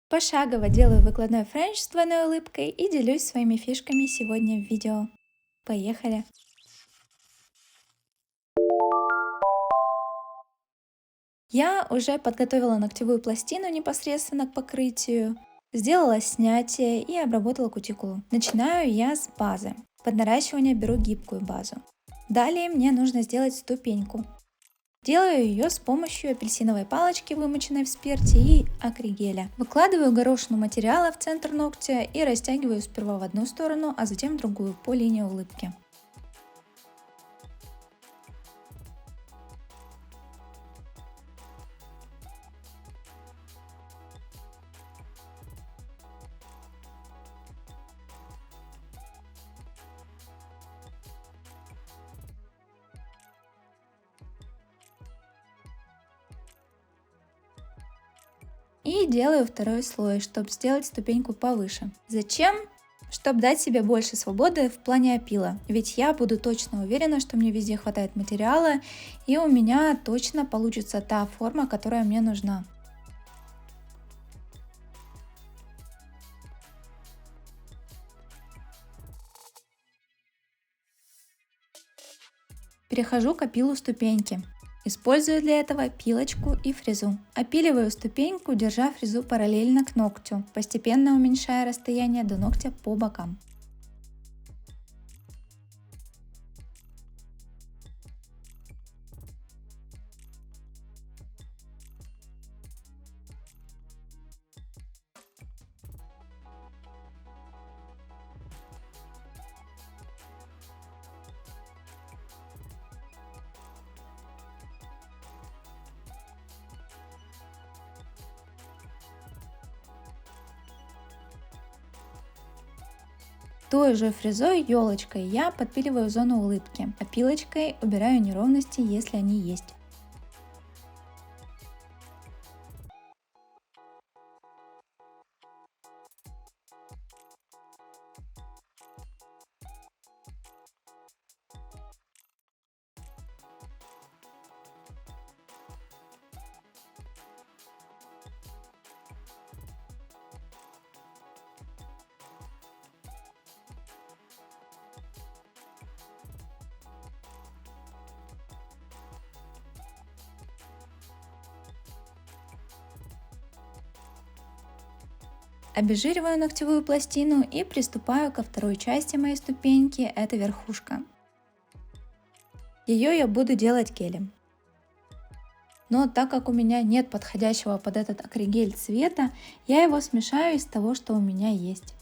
Пошагово делаю выкладной френч с двойной улыбкой и делюсь своими фишками сегодня в видео. Поехали! Я уже подготовила ногтевую пластину непосредственно к покрытию, сделала снятие и обработала кутикулу. Начинаю я с базы. Под наращивание беру гибкую базу. Далее мне нужно сделать ступеньку. Делаю ее с помощью апельсиновой палочки, вымоченной в спирте, и акригеля. Выкладываю горошину материала в центр ногтя и растягиваю сперва в одну сторону, а затем в другую по линии улыбки. И делаю второй слой, чтобы сделать ступеньку повыше. Зачем? Чтобы дать себе больше свободы в плане опила. Ведь я буду точно уверена, что мне везде хватает материала, и у меня точно получится та форма, которая мне нужна. Перехожу к опилу ступеньки. Использую для этого пилочку и фрезу. Опиливаю ступеньку, держа фрезу параллельно к ногтю, постепенно уменьшая расстояние до ногтя по бокам. Той же фрезой елочкой я подпиливаю зону улыбки, а пилочкой убираю неровности, если они есть. Обезжириваю ногтевую пластину и приступаю ко второй части моей ступеньки, это верхушка. Ее я буду делать гелем. Но так как у меня нет подходящего под этот акригель цвета, я его смешаю из того, что у меня есть.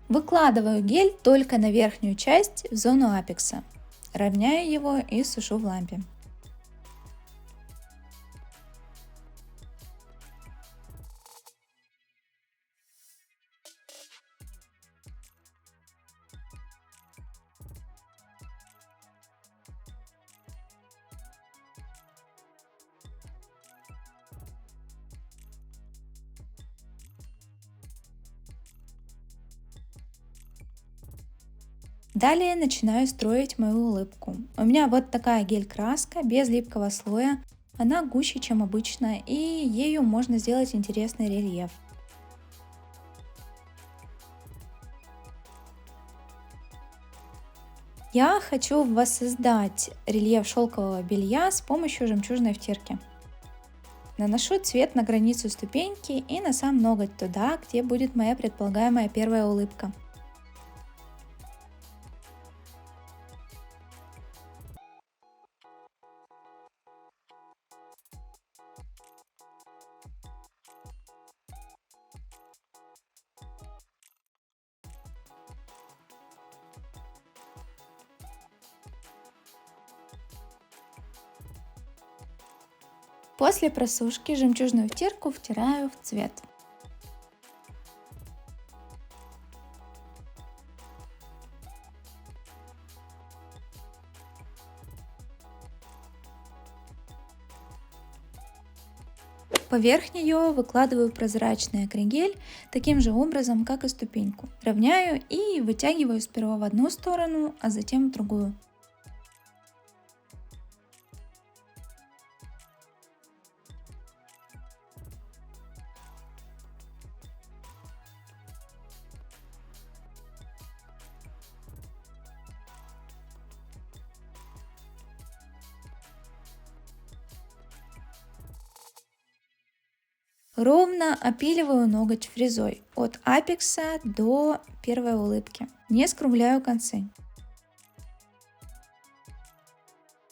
Выкладываю гель только на верхнюю часть, в зону апекса. Равняю его и сушу в лампе. Далее начинаю строить мою улыбку. У меня вот такая гель-краска без липкого слоя. Она гуще, чем обычно, и ею можно сделать интересный рельеф. Я хочу воссоздать рельеф шелкового белья с помощью жемчужной втирки. Наношу цвет на границу ступеньки и на сам ноготь туда, где будет моя предполагаемая первая улыбка. После просушки жемчужную втирку втираю в цвет. Поверх нее выкладываю прозрачный акригель таким же образом, как и ступеньку. Равняю и вытягиваю сперва в одну сторону, а затем в другую. Ровно опиливаю ноготь фрезой от апекса до первой улыбки. Не скругляю концы.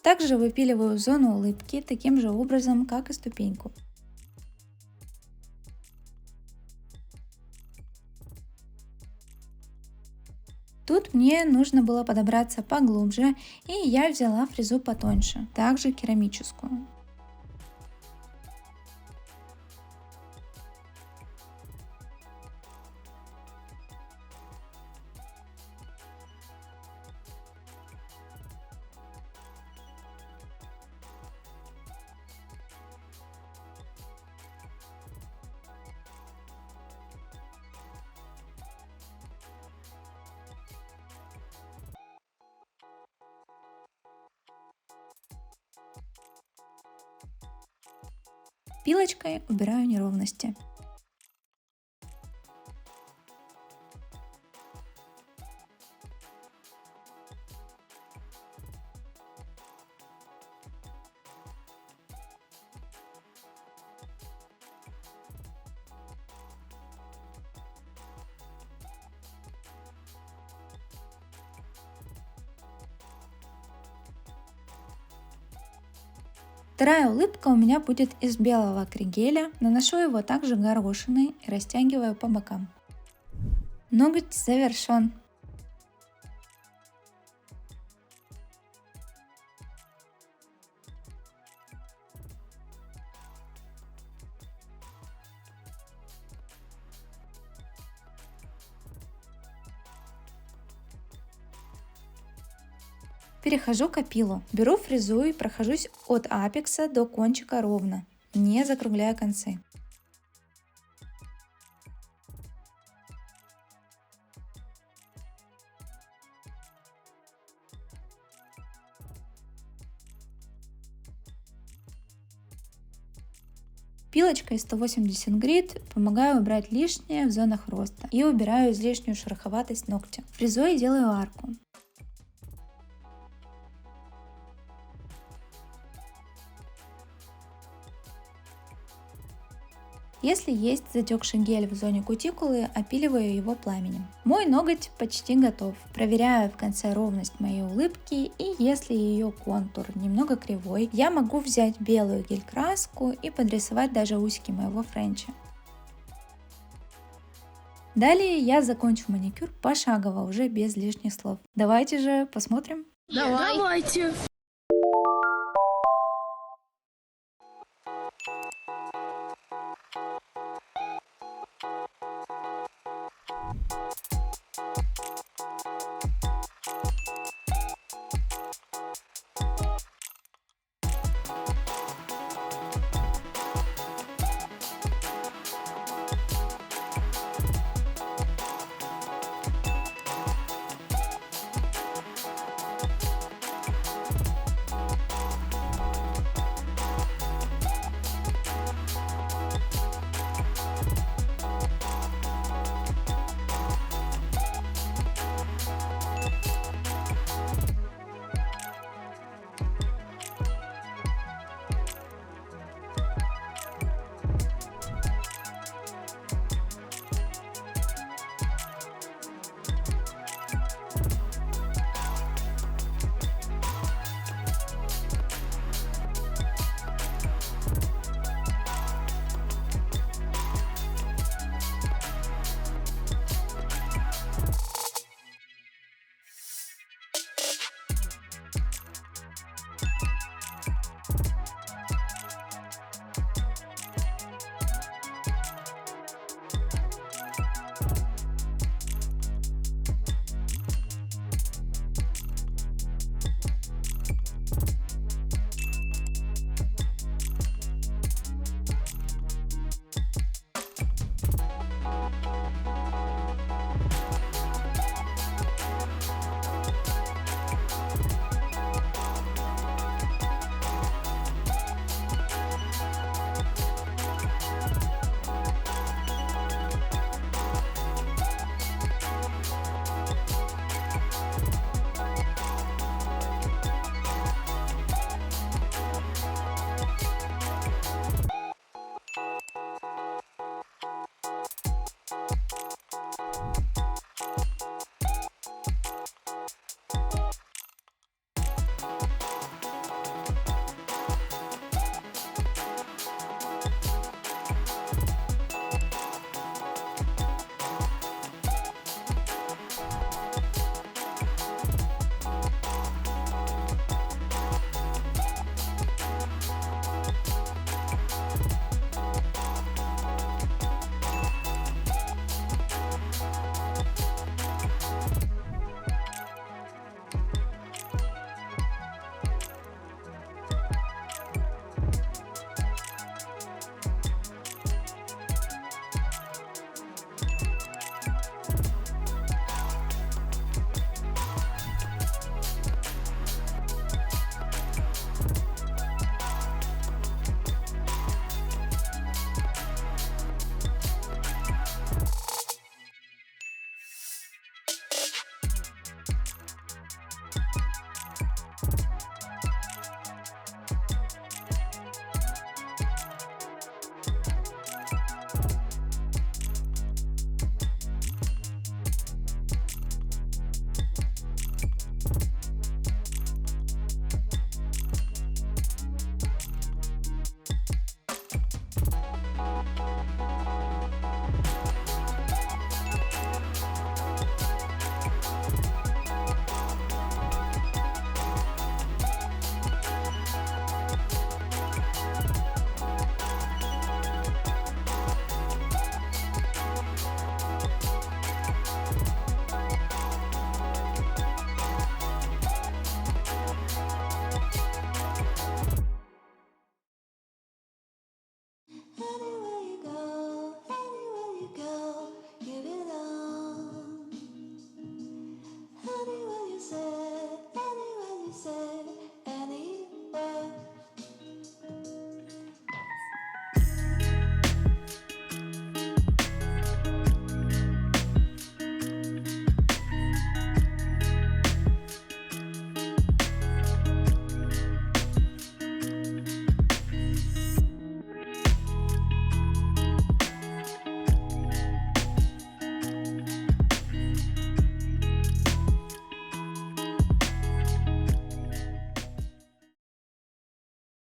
Также выпиливаю зону улыбки таким же образом, как и ступеньку. Тут мне нужно было подобраться поглубже, и я взяла фрезу потоньше, также керамическую. Пилочкой убираю неровности. Вторая улыбка у меня будет из белого акригеля. Наношу его также горошиной и растягиваю по бокам. Ноготь завершен. Перехожу к опилу. Беру фрезу и прохожусь от апекса до кончика ровно, не закругляя концы. Пилочкой 180 грит помогаю убрать лишнее в зонах роста и убираю излишнюю шероховатость ногтя. Фрезой делаю арку. Если есть затекший гель в зоне кутикулы, опиливаю его пламенем. Мой ноготь почти готов. Проверяю в конце ровность моей улыбки, и если ее контур немного кривой, я могу взять белую гель-краску и подрисовать даже усики моего френча. Далее я закончу маникюр пошагово, уже без лишних слов. Давайте же посмотрим. Давайте.